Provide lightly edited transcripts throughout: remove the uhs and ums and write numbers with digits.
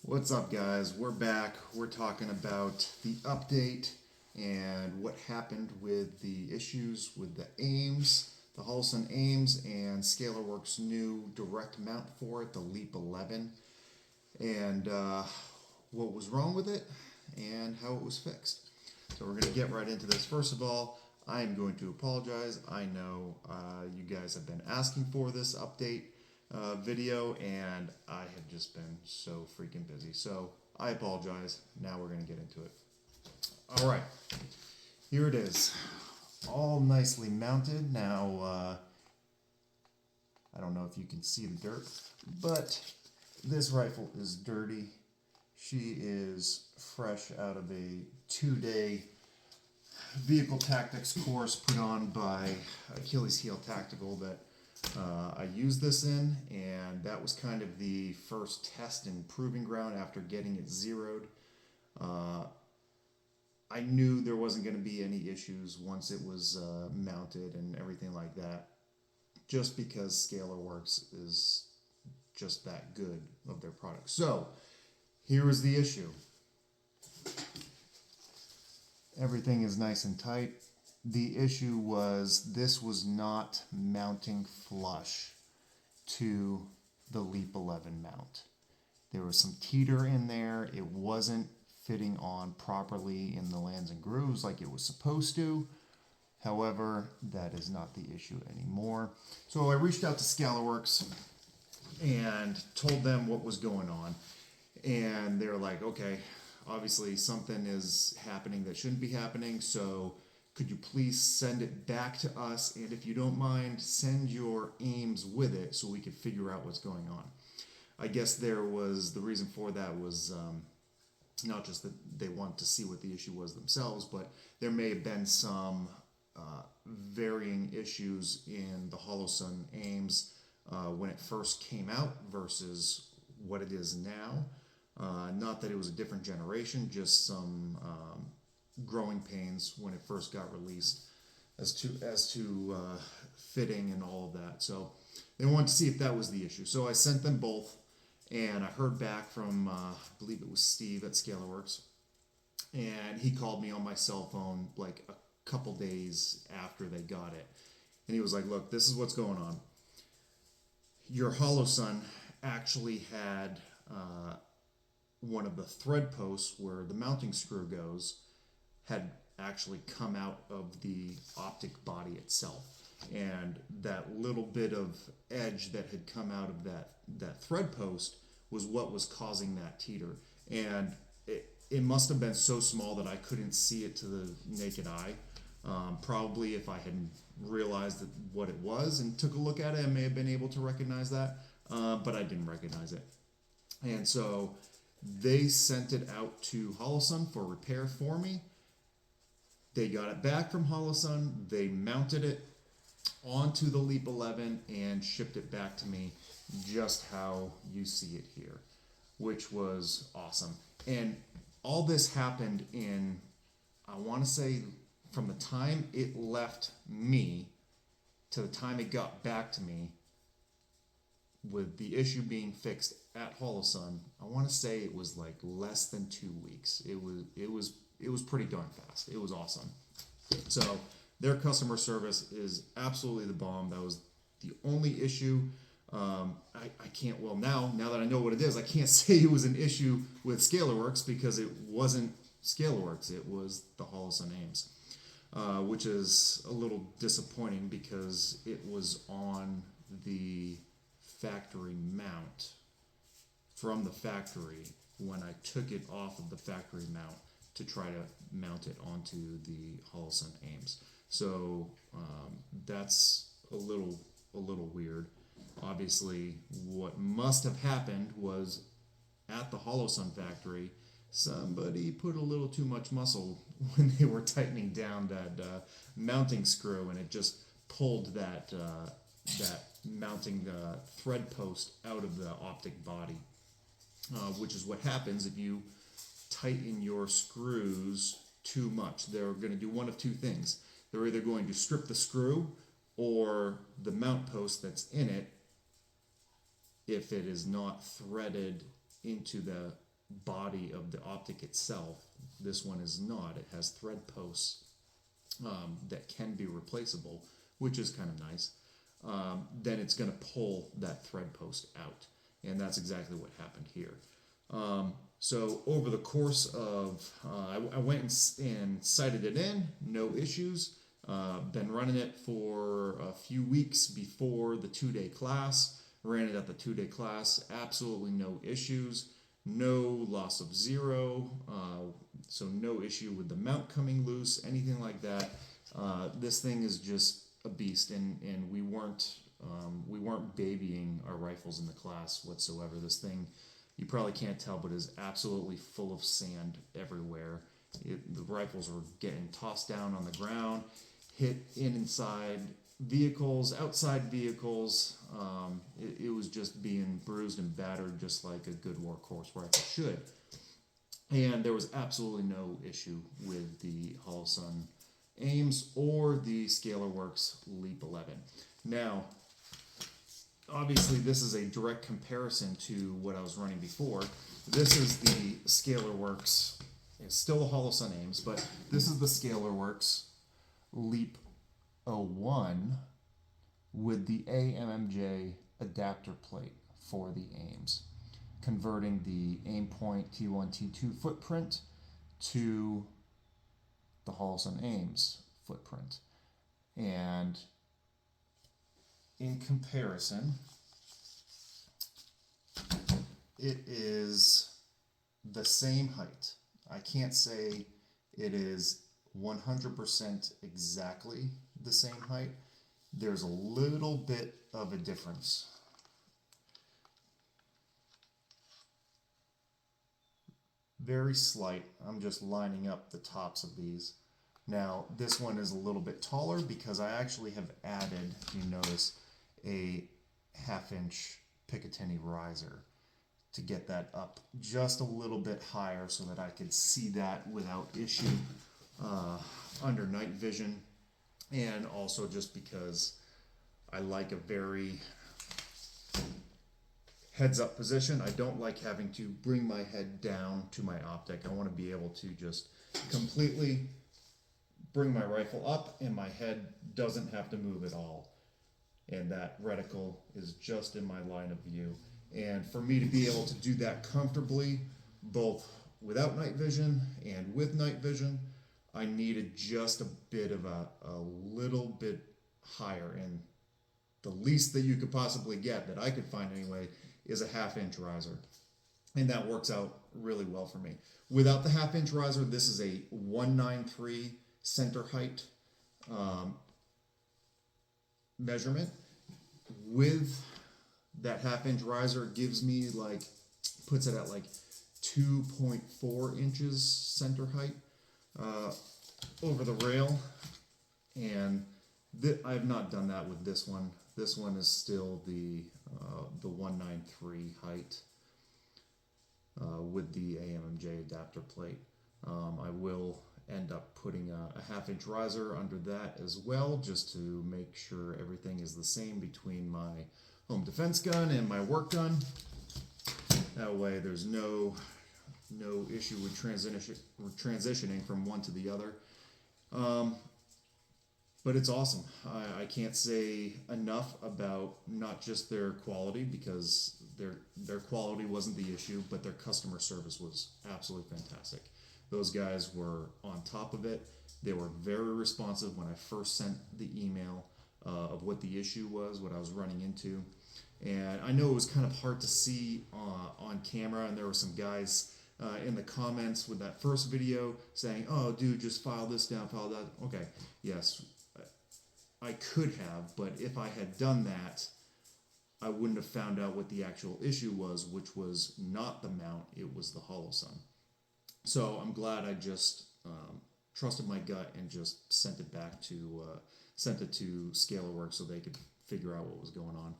What's up, guys? We're back. We're talking about the update and what happened with the issues with the AEMS, the Holosun AEMS, and Scalarworks' new direct mount for it, the Leap 11, and what was wrong with it and how it was fixed. So we're going to get right into this. First of all, I am going to apologize. I know you guys have been asking for this update video, and I have just been so freaking busy. So I apologize. Now we're going to get into it. All right, here it is, all nicely mounted. Now, I don't know if you can see the dirt, but this rifle is dirty. She is fresh out of a 2-day vehicle tactics course put on by Achilles Heel Tactical that I used this in, and that was kind of the first test and proving ground after getting it zeroed. I knew there wasn't going to be any issues once it was mounted and everything like that, just because Scalarworks is just that good of their product. So, here is the issue. Everything is nice and tight. The issue was this was not mounting flush to the Leap 11 mount. There was some teeter in there. It wasn't fitting on properly in the lands and grooves like it was supposed to. However, that is not the issue anymore. So I reached out to Scalarworks and told them what was going on. And they're like, okay, obviously something is happening that shouldn't be happening, so could you please send it back to us, and if you don't mind, send your AEMS with it so we could figure out what's going on. I guess the reason for that was not just that they wanted to see what the issue was themselves, but there may have been some varying issues in the Holosun AEMS when it first came out versus what it is now. Not that it was a different generation, just some growing pains when it first got released as to fitting and all of that. So they wanted to see if that was the issue. So I sent them both, and I heard back from, I believe it was Steve at Scalarworks, and he called me on my cell phone like a couple days after they got it. And he was like, look, this is what's going on. Your Holosun actually had one of the thread posts where the mounting screw goes had actually come out of the optic body itself, and that little bit of edge that had come out of that thread post was what was causing that teeter, and it must have been so small that I couldn't see it to the naked eye. Probably if I had realized what it was and took a look at it, I may have been able to recognize that, but I didn't recognize it. And so they sent it out to Holosun for repair for me. They got it back from Holosun. They mounted it onto the Leap 11 and shipped it back to me just how you see it here, which was awesome. And all this happened in, I want to say, from the time it left me to the time it got back to me, with the issue being fixed at Holosun, I want to say it was like less than 2 weeks. It was pretty darn fast. It was awesome. So their customer service is absolutely the bomb. That was the only issue. I can't, well, now that I know what it is, I can't say it was an issue with Scalarworks because it wasn't Scalarworks. It was the Holosun AEMS, which is a little disappointing because it was on the factory mount from the factory when I took it off of the factory mount to try to mount it onto the Holosun AEMS. So that's a little weird. Obviously, what must have happened was at the Holosun factory, somebody put a little too much muscle when they were tightening down that mounting screw, and it just pulled that mounting thread post out of the optic body, which is what happens if you tighten your screws too much. They're going to do one of two things. They're either going to strip the screw or the mount post that's in it, if it is not threaded into the body of the optic itself. This one is not. It has thread posts that can be replaceable, which is kind of nice. Then it's going to pull that thread post out. And that's exactly what happened here. So over the course of, I went and sighted it in, no issues. Been running it for a few weeks before the 2-day class. Ran it at the 2-day class, absolutely no issues. No loss of zero, so no issue with the mount coming loose, anything like that. This thing is just a beast, and we weren't babying our rifles in the class whatsoever. This thing, you probably can't tell, but is absolutely full of sand everywhere. The rifles were getting tossed down on the ground, hit inside vehicles, outside vehicles. It was just being bruised and battered just like a good workhorse rifle should. And there was absolutely no issue with the Holosun AEMS or the Scalarworks Leap 11. Now, obviously this is a direct comparison to what I was running before. This is the Scalarworks, it's still the Holosun AEMS, but this is the Scalarworks Leap 01 with the AMMJ adapter plate for the AEMS, converting the Aimpoint T1, T2 footprint to the Holosun AEMS footprint. And in comparison, it is the same height. I can't say it is 100% exactly the same height. There's a little bit of a difference. Very slight. I'm just lining up the tops of these. Now, this one is a little bit taller because I actually have added, if you notice, a 1/2-inch Picatinny riser to get that up just a little bit higher so that I could see that without issue under night vision. And also just because I like a very heads up position. I don't like having to bring my head down to my optic. I want to be able to just completely bring my rifle up and my head doesn't have to move at all. And that reticle is just in my line of view. And for me to be able to do that comfortably, both without night vision and with night vision, I needed just a bit of a little bit higher. And the least that you could possibly get, that I could find anyway, is a 1/2-inch riser. And that works out really well for me. Without the 1/2-inch riser, this is a 193 center height measurement. With that 1/2-inch riser, it gives me like, puts it at like 2.4 inches center height over the rail. And I've not done that with this one. This one is still the 193 height with the AMMJ adapter plate. I will end up putting a 1/2-inch riser under that as well, just to make sure everything is the same between my home defense gun and my work gun. That way there's no issue with transitioning from one to the other. But it's awesome. I can't say enough about not just their quality, because their quality wasn't the issue, but their customer service was absolutely fantastic. Those guys were on top of it. They were very responsive when I first sent the email of what the issue was, what I was running into. And I know it was kind of hard to see on camera, and there were some guys in the comments with that first video saying, "Oh, dude, just file this down, file that." Okay, yes, I could have, but if I had done that, I wouldn't have found out what the actual issue was, which was not the mount, it was the Holosun. So I'm glad I just trusted my gut and just sent it back to Scalarworks so they could figure out what was going on.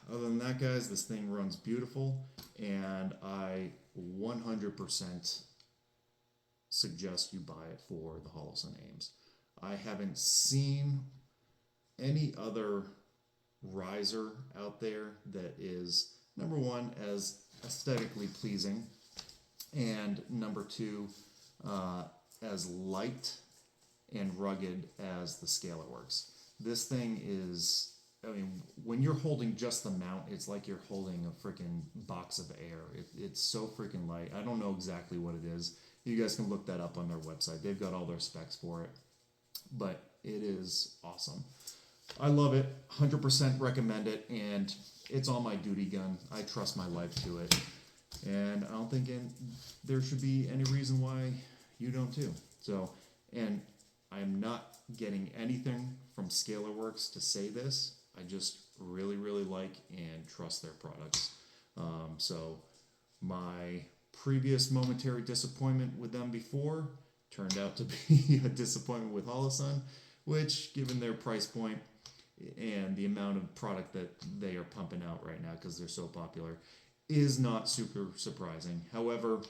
Other than that, guys, this thing runs beautiful, and I 100% suggest you buy it for the Holosun AEMS. I haven't seen any other riser out there that is number one, as aesthetically pleasing, and number two, as light and rugged as the Scalarworks. This thing is, I mean, when you're holding just the mount, it's like you're holding a freaking box of air. It's so freaking light. I don't know exactly what it is. You guys can look that up on their website. They've got all their specs for it. But it is awesome. I love it. 100% recommend it. And it's on my duty gun. I trust my life to it. And I don't think there should be any reason why you don't too. So, and I'm not getting anything from Scalarworks to say this. I just really, really like and trust their products. So my previous momentary disappointment with them before turned out to be a disappointment with Holosun, which, given their price point and the amount of product that they are pumping out right now because they're so popular, is not super surprising. However,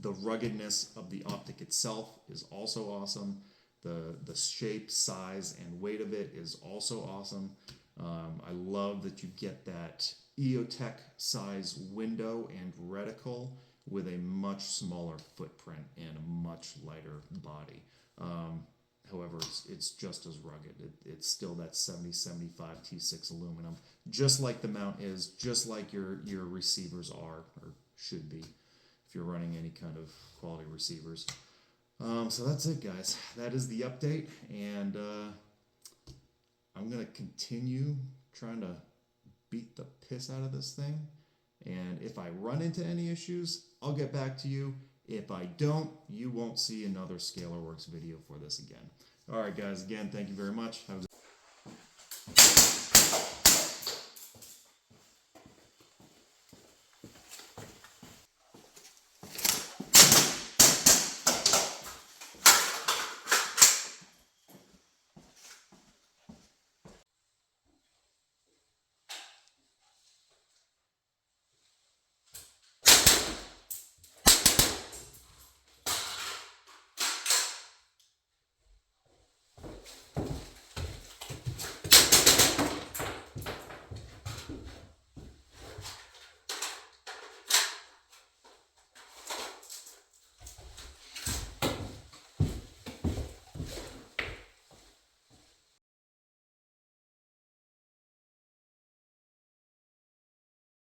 the ruggedness of the optic itself is also awesome. The shape, size, and weight of it is also awesome. I love that you get that EOTech size window and reticle with a much smaller footprint and a much lighter body. However, it's just as rugged. It's still that 7075 T6 aluminum, just like the mount is, just like your receivers are, or should be, if you're running any kind of quality receivers. So that's it, guys. That is the update, and I'm going to continue trying to beat the piss out of this thing, and if I run into any issues, I'll get back to you. If I don't, you won't see another Scalarworks video for this again. Alright guys, again, thank you very much. Have a good